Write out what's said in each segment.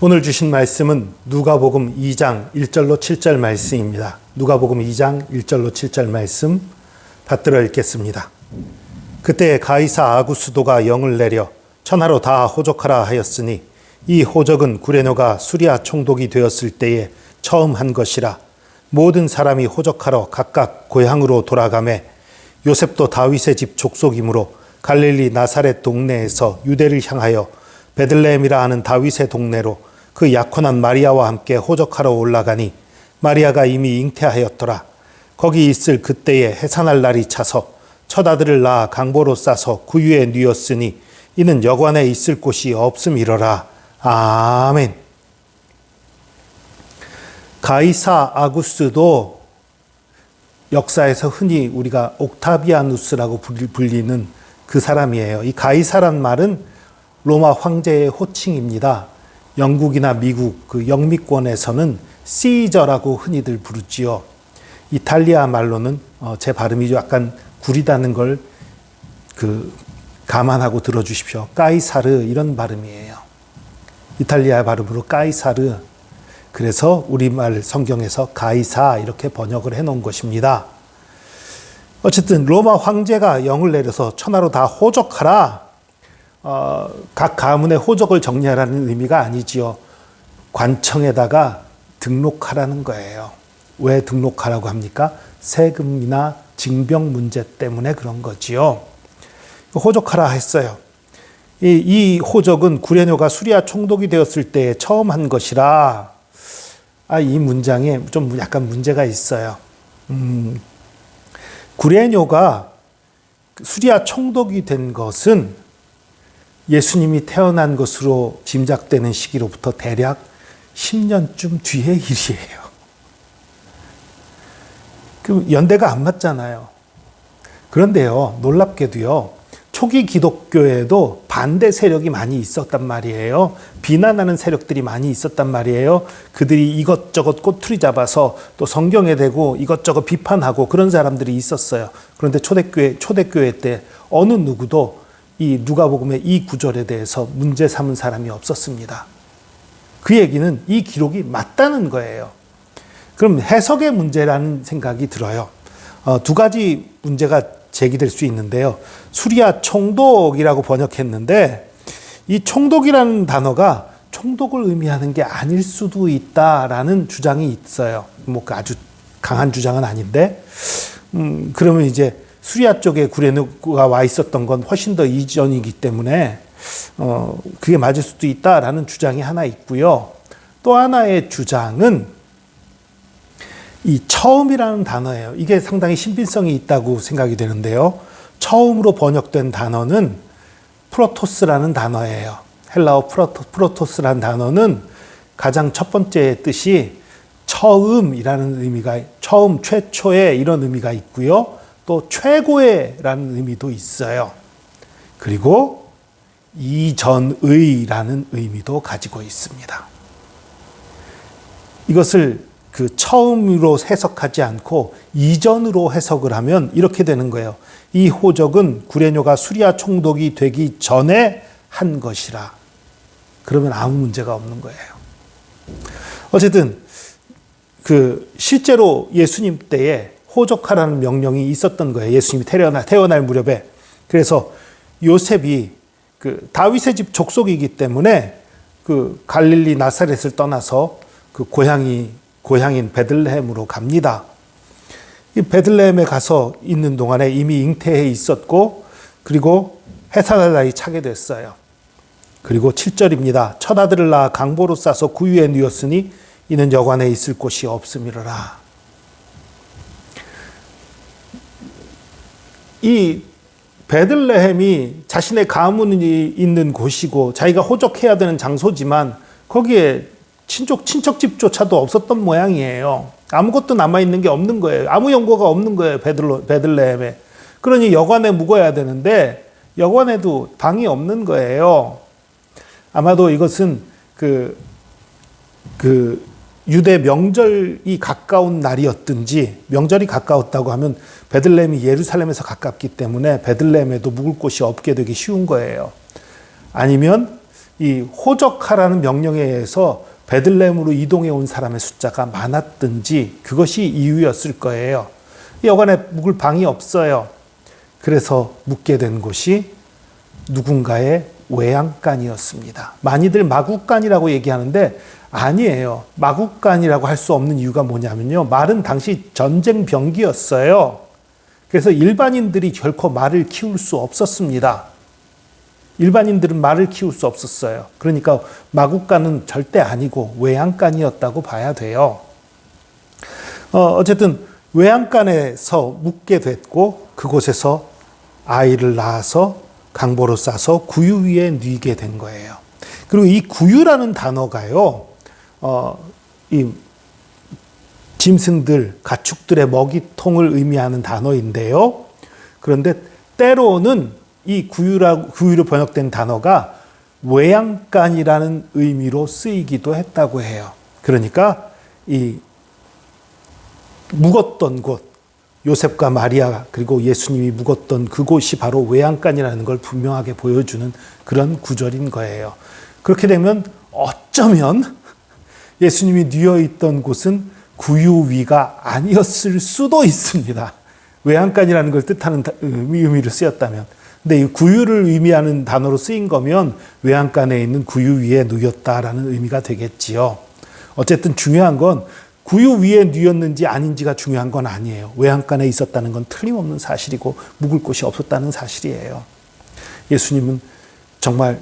오늘 주신 말씀은 누가복음 2장 1절로 7절 말씀입니다. 누가복음 2장 1절로 7절 말씀 받들어 읽겠습니다. 그때 가이사 아구스도가 영을 내려 천하로 다 호적하라 하였으니 이 호적은 구레노가 수리아 총독이 되었을 때에 처음 한 것이라. 모든 사람이 호적하러 각각 고향으로 돌아가매 요셉도 다윗의 집 족속이므로 갈릴리 나사렛 동네에서 유대를 향하여 베들레헴이라 하는 다윗의 동네로 그 약혼한 마리아와 함께 호적하러 올라가니 마리아가 이미 잉태하였더라. 거기 있을 그때에 해산할 날이 차서 첫 아들을 낳아 강보로 싸서 구유에 뉘었으니 이는 여관에 있을 곳이 없음이러라. 아멘. 가이사 아구스도 역사에서 흔히 우리가 옥타비아누스라고 불리는 그 사람이에요. 이 가이사란 말은 로마 황제의 호칭입니다. 영국이나 미국 그 영미권에서는 시저라고 흔히들 부르지요. 이탈리아 말로는 제 발음이 약간 구리다는 걸 감안하고 들어주십시오. 까이사르 이런 발음이에요. 이탈리아 발음으로 까이사르. 그래서 우리말 성경에서 가이사 이렇게 번역을 해놓은 것입니다. 어쨌든 로마 황제가 영을 내려서 천하로 다 호적하라. 각 가문의 호적을 정리하라는 의미가 아니지요. 관청에다가 등록하라는 거예요. 왜 등록하라고 합니까? 세금이나 징병 문제 때문에 그런 거지요. 호적하라 했어요. 이 호적은 구레노가 수리아 총독이 되었을 때 처음 한 것이라. 이 문장에 좀 약간 문제가 있어요. 구레노가 수리아 총독이 된 것은 예수님이 태어난 것으로 짐작되는 시기로부터 대략 10년쯤 뒤의 일이에요. 그 연대가 안 맞잖아요. 그런데요, 놀랍게도요, 초기 기독교에도 반대 세력이 많이 있었단 말이에요. 비난하는 세력들이 많이 있었단 말이에요. 그들이 이것저것 꼬투리 잡아서 또 성경에 대고 이것저것 비판하고 그런 사람들이 있었어요. 그런데 초대교회 때 어느 누구도 이 누가복음의 이 구절에 대해서 문제 삼은 사람이 없었습니다. 그 얘기는 이 기록이 맞다는 거예요. 그럼 해석의 문제라는 생각이 들어요. 두 가지 문제가 제기될 수 있는데요. 수리아 총독이라고 번역했는데 이 총독이라는 단어가 총독을 의미하는 게 아닐 수도 있다라는 주장이 있어요. 뭐 아주 강한 주장은 아닌데 그러면 이제 수리아 쪽에 구레노가 와 있었던 건 훨씬 더 이전이기 때문에 그게 맞을 수도 있다라는 주장이 하나 있고요. 또 하나의 주장은 이 처음이라는 단어예요. 이게 상당히 신빙성이 있다고 생각이 되는데요. 처음으로 번역된 단어는 프로토스라는 단어예요. 헬라어 프로토스라는 단어는 가장 첫 번째 뜻이 처음이라는 의미가, 처음, 최초의 이런 의미가 있고요. 또 최고의라는 의미도 있어요. 그리고 이전의라는 의미도 가지고 있습니다. 이것을 그 처음으로 해석하지 않고 이전으로 해석을 하면 이렇게 되는 거예요. 이 호적은 구레노가 수리아 총독이 되기 전에 한 것이라. 그러면 아무 문제가 없는 거예요. 어쨌든 실제로 예수님 때에 호적하라는 명령이 있었던 거예요. 예수님이 태어날 무렵에. 그래서 요셉이 다윗의 집 족속이기 때문에 갈릴리 나사렛을 떠나서 고향인 베들레헴으로 갑니다. 이 베들레헴에 가서 있는 동안에 이미 잉태해 있었고, 그리고 해산할 날이 차게 됐어요. 그리고 7절입니다. 첫 아들을 낳아 강보로 싸서 구유에 뉘었으니 이는 여관에 있을 곳이 없음이로라. 이 베들레헴이 자신의 가문이 있는 곳이고 자기가 호적해야 되는 장소지만 거기에 친척집조차도 없었던 모양이에요. 아무것도 남아있는 게 없는 거예요. 아무 연고가 없는 거예요. 베들레헴에. 그러니 여관에 묵어야 되는데 여관에도 방이 없는 거예요. 아마도 이것은 유대 명절이 가까운 날이었든지, 명절이 가까웠다고 하면 베들레헴이 예루살렘에서 가깝기 때문에 베들레헴에도 묵을 곳이 없게 되기 쉬운 거예요. 아니면 이 호적하라는 명령에 의해서 베들레헴으로 이동해 온 사람의 숫자가 많았든지 그것이 이유였을 거예요. 여간에 묵을 방이 없어요. 그래서 묵게 된 곳이 누군가의 외양간이었습니다. 많이들 마구간이라고 얘기하는데 아니에요. 마구간이라고 할 수 없는 이유가 뭐냐면요. 말은 당시 전쟁 병기였어요. 그래서 일반인들이 결코 말을 키울 수 없었습니다. 일반인들은 말을 키울 수 없었어요. 그러니까 마구간은 절대 아니고 외양간이었다고 봐야 돼요. 어쨌든 외양간에서 묵게 됐고 그곳에서 아이를 낳아서 강보로 싸서 구유 위에 뉘게 된 거예요. 그리고 이 구유라는 단어가요, 이 짐승들, 가축들의 먹이통을 의미하는 단어인데요. 그런데 때로는 이 구유로 번역된 단어가 외양간이라는 의미로 쓰이기도 했다고 해요. 그러니까 이 묵었던 곳, 요셉과 마리아 그리고 예수님이 묵었던 그곳이 바로 외양간이라는 걸 분명하게 보여주는 그런 구절인 거예요. 그렇게 되면 어쩌면 예수님이 뉘어있던 곳은 구유 위가 아니었을 수도 있습니다. 외양간이라는 걸 뜻하는 의미로 쓰였다면. 근데 이 구유를 의미하는 단어로 쓰인 거면 외양간에 있는 구유 위에 누였다라는 의미가 되겠지요. 어쨌든 중요한 건 구유 위에 누였는지 아닌지가 중요한 건 아니에요. 외양간에 있었다는 건 틀림없는 사실이고 묵을 곳이 없었다는 사실이에요. 예수님은 정말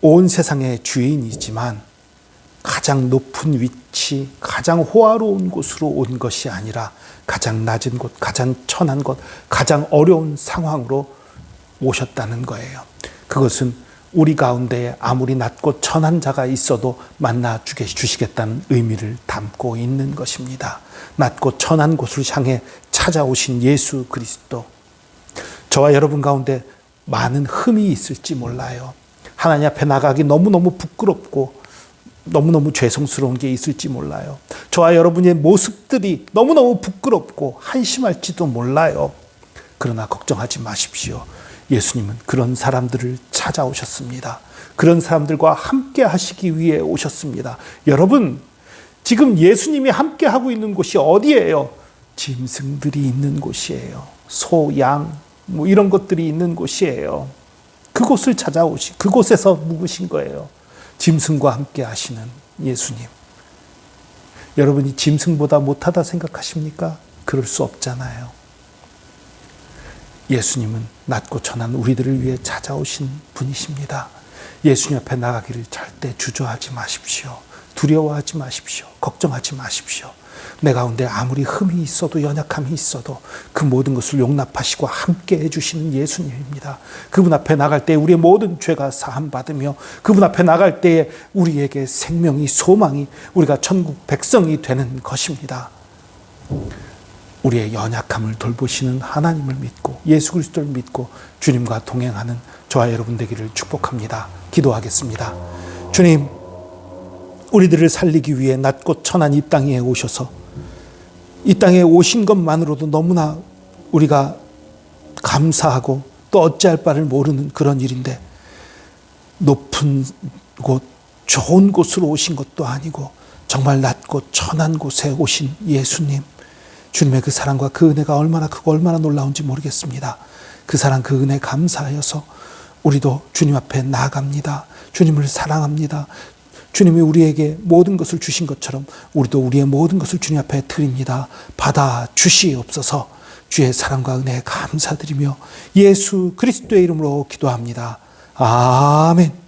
온 세상의 주인이지만 가장 높은 위치, 가장 호화로운 곳으로 온 것이 아니라 가장 낮은 곳, 가장 천한 곳, 가장 어려운 상황으로 오셨다는 거예요. 그것은 우리 가운데에 아무리 낮고 천한 자가 있어도 만나 주시겠다는 의미를 담고 있는 것입니다. 낮고 천한 곳을 향해 찾아오신 예수 그리스도. 저와 여러분 가운데 많은 흠이 있을지 몰라요. 하나님 앞에 나가기 너무너무 부끄럽고 너무너무 죄송스러운 게 있을지 몰라요. 저와 여러분의 모습들이 너무너무 부끄럽고 한심할지도 몰라요. 그러나 걱정하지 마십시오. 예수님은 그런 사람들을 찾아오셨습니다. 그런 사람들과 함께 하시기 위해 오셨습니다. 여러분, 지금 예수님이 함께 하고 있는 곳이 어디예요? 짐승들이 있는 곳이에요. 소, 양, 이런 것들이 있는 곳이에요. 그곳을 그곳에서 묵으신 거예요. 짐승과 함께 하시는 예수님. 여러분이 짐승보다 못하다 생각하십니까? 그럴 수 없잖아요. 예수님은 낮고 천한 우리들을 위해 찾아오신 분이십니다. 예수님 앞에 나가기를 절대 주저하지 마십시오. 두려워하지 마십시오. 걱정하지 마십시오. 내 가운데 아무리 흠이 있어도 연약함이 있어도 그 모든 것을 용납하시고 함께 해주시는 예수님입니다. 그분 앞에 나갈 때 우리의 모든 죄가 사함받으며 그분 앞에 나갈 때에 우리에게 생명이 소망이 우리가 천국 백성이 되는 것입니다. 우리의 연약함을 돌보시는 하나님을 믿고 예수 그리스도를 믿고 주님과 동행하는 저와 여러분 되기를 축복합니다. 기도하겠습니다. 주님, 우리들을 살리기 위해 낮고 천한 이 땅에 오셔서 이 땅에 오신 것만으로도 너무나 우리가 감사하고 또 어찌할 바를 모르는 그런 일인데 높은 곳, 좋은 곳으로 오신 것도 아니고 정말 낮고 천한 곳에 오신 예수님, 주님의 그 사랑과 그 은혜가 얼마나 크고 얼마나 놀라운지 모르겠습니다. 그 사랑, 그 은혜 감사하여서 우리도 주님 앞에 나아갑니다. 주님을 사랑합니다. 주님이 우리에게 모든 것을 주신 것처럼 우리도 우리의 모든 것을 주님 앞에 드립니다. 받아 주시옵소서. 주의 사랑과 은혜에 감사드리며 예수 그리스도의 이름으로 기도합니다. 아멘.